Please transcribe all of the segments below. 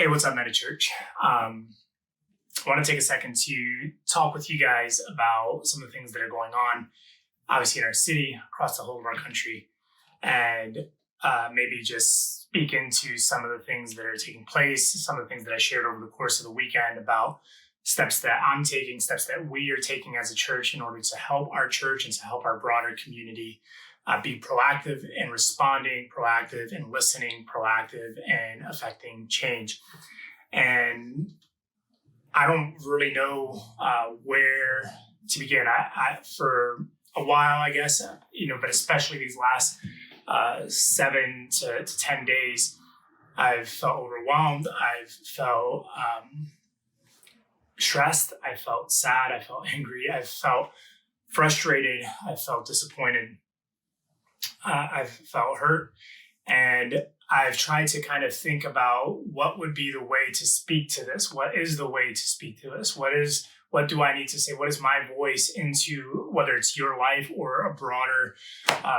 Hey, what's up, Meta Church? I want to take a second to talk with you guys about some of the things that are going on, obviously in our city, across the whole of our country, and maybe just speak into some of the things that are taking place, some of the things that I shared over the course of the weekend about steps that I'm taking, steps that we are taking as a church in order to help our church and to help our broader community be proactive in responding, proactive in listening, proactive in affecting change. And I don't really know where to begin. I for a while, I guess, but especially these last 7 to 10 days, I've felt overwhelmed. I've felt stressed. I felt sad. I felt angry. I felt frustrated. I felt disappointed. I've felt hurt. And I've tried to kind of think about what would be the way to speak to this. What is the way to speak to this? What do I need to say? What is my voice into, whether it's your life or a broader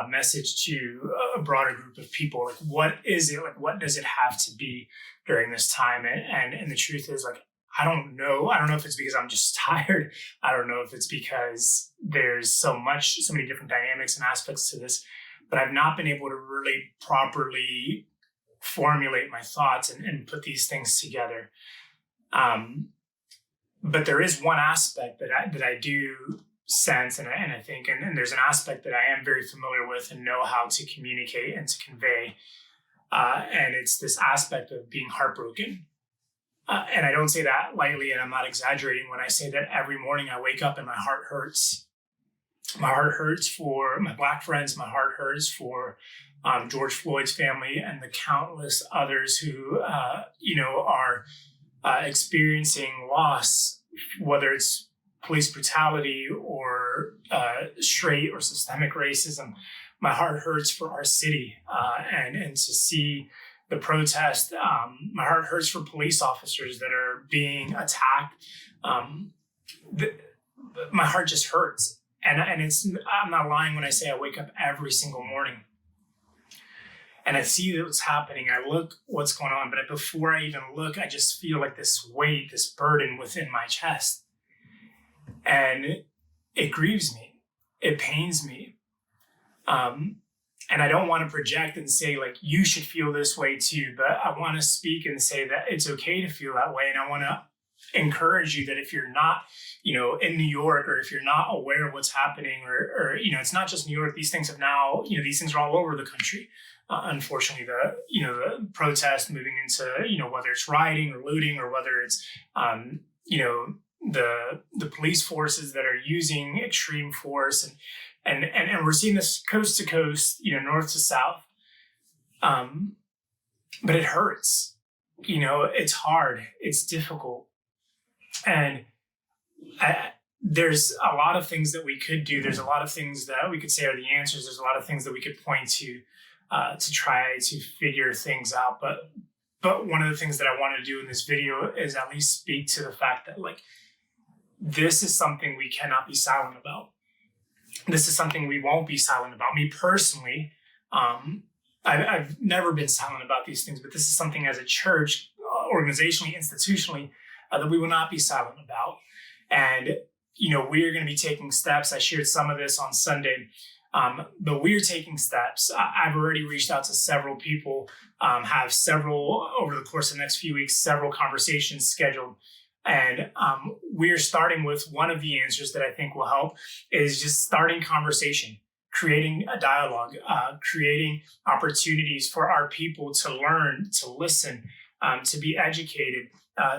message to a broader group of people? Like, what is it? Like, what does it have to be during this time? And the truth is, like, I don't know. I don't know if it's because I'm just tired. I don't know if it's because there's so many different dynamics and aspects to this, but I've not been able to really properly formulate my thoughts and put these things together. But there is one aspect that I do sense, and I think, and there's an aspect that I am very familiar with and know how to communicate and to convey. And it's this aspect of being heartbroken. And I don't say that lightly, and I'm not exaggerating when I say that every morning I wake up and my heart hurts. My heart hurts for my Black friends. My heart hurts for George Floyd's family and the countless others who, are experiencing loss, whether it's police brutality or straight or systemic racism. My heart hurts for our city, and to see the protest. My heart hurts for police officers that are being attacked. My heart just hurts. And I'm not lying when I say I wake up every single morning and I see what's happening. I look what's going on, but before I even look, I just feel like this weight, this burden within my chest. And it grieves me. It pains me. And I don't want to project and say, like, you should feel this way too, but I want to speak and say that it's okay to feel that way. And I want to encourage you that if you're not, in New York, or if you're not aware of what's happening, or it's not just New York. These things have now, these things are all over the country. Unfortunately, the protest moving into, whether it's rioting or looting, or whether it's, the police forces that are using extreme force, and we're seeing this coast to coast, north to south. But it hurts. It's hard. It's difficult. And there's a lot of things that we could do. There's a lot of things that we could say are the answers. There's a lot of things that we could point to try to figure things out. But one of the things that I want to do in this video is at least speak to the fact that, like, this is something we cannot be silent about. This is something we won't be silent about. Me personally, I've never been silent about these things, but this is something as a church, organizationally, institutionally, that we will not be silent about. And, we are going to be taking steps. I shared some of this on Sunday, but we're taking steps. I've already reached out to several people, have several, over the course of the next few weeks, several conversations scheduled. And we're starting with one of the answers that I think will help is just starting conversation, creating a dialogue, creating opportunities for our people to learn, to listen, to be educated,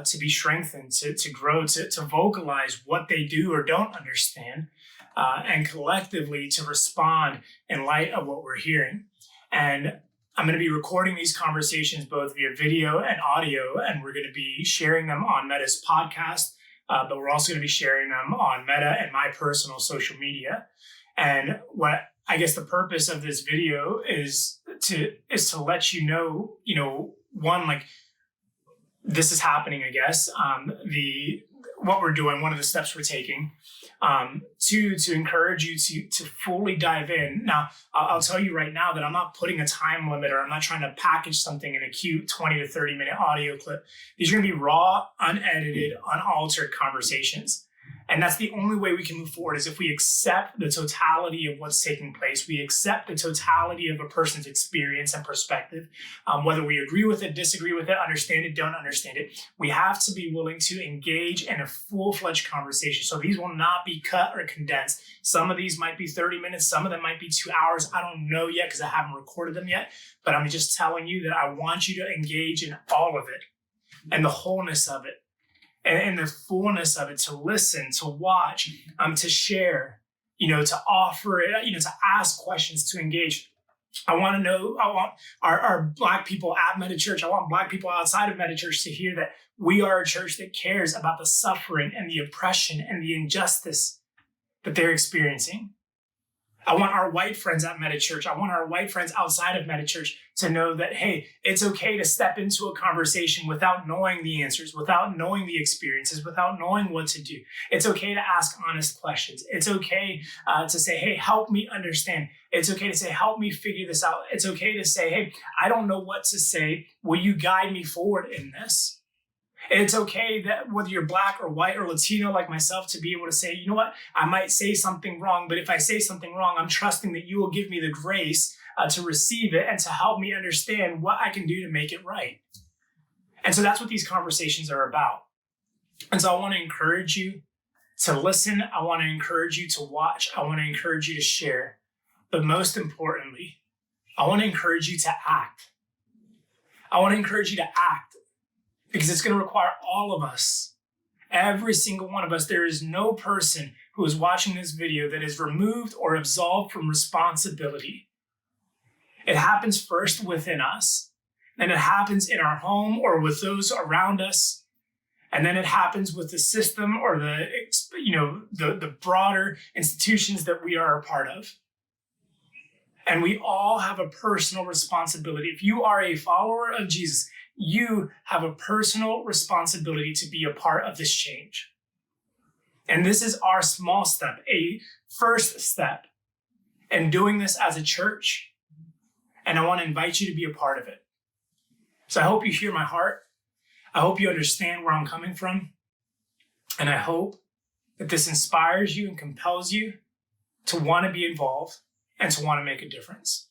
to be strengthened, to grow, to vocalize what they do or don't understand, and collectively to respond in light of what we're hearing. And I'm going to be recording these conversations both via video and audio, and we're going to be sharing them on Meta's podcast, but we're also going to be sharing them on Meta and my personal social media. And what I guess the purpose of this video is to let you know, one, like, this is happening, I guess. what we're doing, one of the steps we're taking, to encourage you to fully dive in. Now, I'll tell you right now that I'm not putting a time limit, or I'm not trying to package something in a cute 20 to 30 minute audio clip. These are going to be raw, unedited, unaltered conversations. And that's the only way we can move forward, is if we accept the totality of what's taking place. We accept the totality of a person's experience and perspective, whether we agree with it, disagree with it, understand it, don't understand it. We have to be willing to engage in a full-fledged conversation. So these will not be cut or condensed. Some of these might be 30 minutes. Some of them might be 2 hours. I don't know yet because I haven't recorded them yet. But I'm just telling you that I want you to engage in all of it and the wholeness of it, and the fullness of it, to listen, to watch, to share, to offer it, to ask questions, to engage. I want our Black people at MetaChurch, I want Black people outside of MetaChurch to hear that we are a church that cares about the suffering and the oppression and the injustice that they're experiencing. I want our white friends at MetaChurch, I want our white friends outside of MetaChurch to know that, hey, it's okay to step into a conversation without knowing the answers, without knowing the experiences, without knowing what to do. It's okay to ask honest questions. It's okay to say, hey, help me understand. It's okay to say, help me figure this out. It's okay to say, hey, I don't know what to say. Will you guide me forward in this? It's okay that whether you're Black or white or Latino like myself, to be able to say, you know what, I might say something wrong, but if I say something wrong, I'm trusting that you will give me the grace to receive it and to help me understand what I can do to make it right. And so that's what these conversations are about. And so I want to encourage you to listen. I want to encourage you to watch. I want to encourage you to share. But most importantly, I want to encourage you to act. I want to encourage you to act. Because it's going to require all of us, every single one of us. There is no person who is watching this video that is removed or absolved from responsibility. It happens first within us, then it happens in our home or with those around us, and then it happens with the system or the broader institutions that we are a part of. And we all have a personal responsibility. If you are a follower of Jesus, you have a personal responsibility to be a part of this change. And this is our small step, a first step in doing this as a church. And I want to invite you to be a part of it. So I hope you hear my heart. I hope you understand where I'm coming from. And I hope that this inspires you and compels you to want to be involved and to want to make a difference.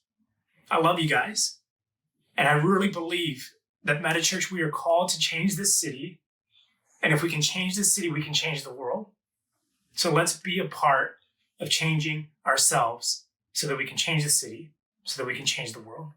I love you guys. And I really believe that MetaChurch, we are called to change this city. And if we can change this city, we can change the world. So let's be a part of changing ourselves so that we can change the city, so that we can change the world.